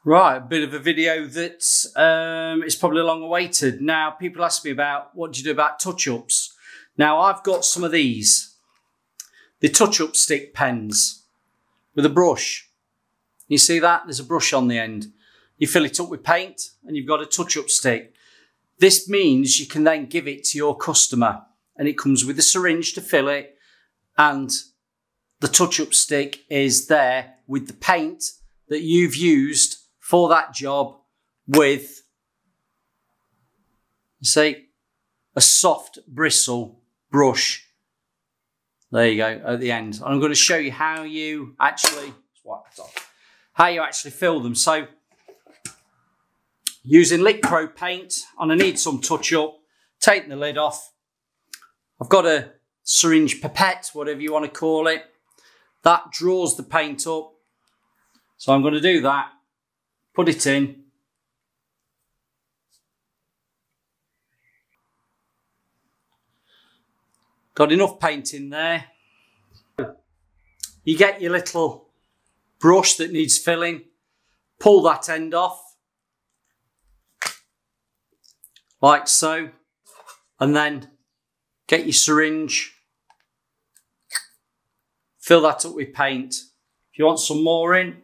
Right, a bit of a video that is probably long awaited. Now, people ask me about what do you do about touch-ups. Now, I've got some of these. The touch-up stick pens with a brush. You see that? There's a brush on the end. You fill it up with paint and you've got a touch-up stick. This means you can then give it to your customer and it comes with a syringe to fill it, and the touch-up stick is there with the paint that you've used for that job with, see, a soft bristle brush. There you go at the end. I'm going to show you how you actually fill them. So using Lick Pro paint, and I need some touch up, taking the lid off. I've got a syringe pipette, whatever you want to call it. That draws the paint up. So I'm going to do that. Put it in. Got enough paint in there. You get your little brush that needs filling. Pull that end off. Like so. And then get your syringe. Fill that up with paint. If you want some more in,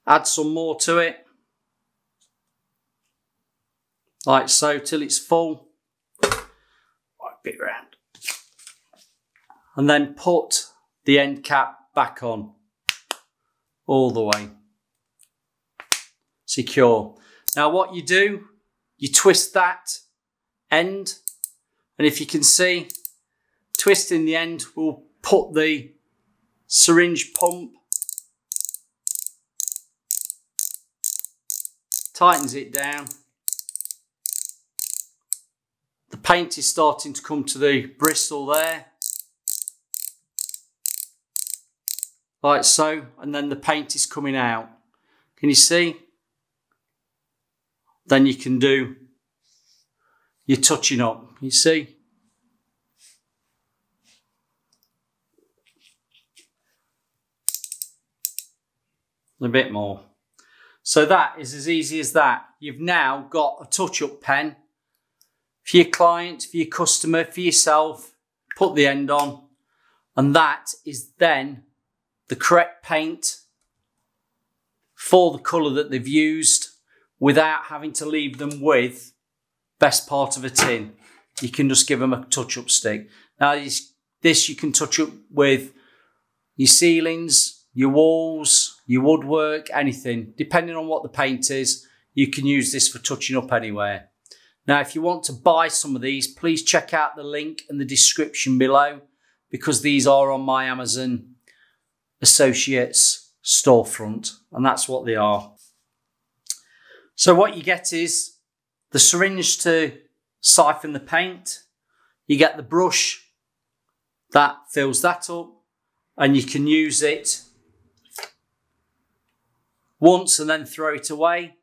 add some more to it, like so, till it's full. Wipe it around. And then put the end cap back on, all the way. Secure. Now what you do, you twist that end, and if you can see, twisting the end will put the syringe pump, tightens it down. The paint is starting to come to the bristle there, like so, and then the paint is coming out. Can you see? Then you can do your touching up, you see? A bit more. So that is as easy as that. You've now got a touch-up pen for your client, for your customer, for yourself. Put the end on, and that is then the correct paint for the colour that they've used without having to leave them with best part of a tin. You can just give them a touch-up stick. Now this you can touch up with your ceilings, your walls, your woodwork, anything. Depending on what the paint is, you can use this for touching up anywhere. Now, if you want to buy some of these, please check out the link in the description below, because these are on my Amazon Associates storefront, and that's what they are. So what you get is the syringe to siphon the paint. You get the brush that fills that up, and you can use it once and then throw it away.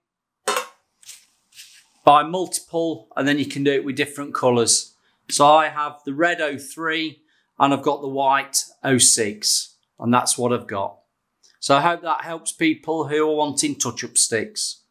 Buy multiple, and then you can do it with different colours. So I have the red 03 and I've got the white 06, and that's what I've got. So I hope that helps people who are wanting touch-up sticks.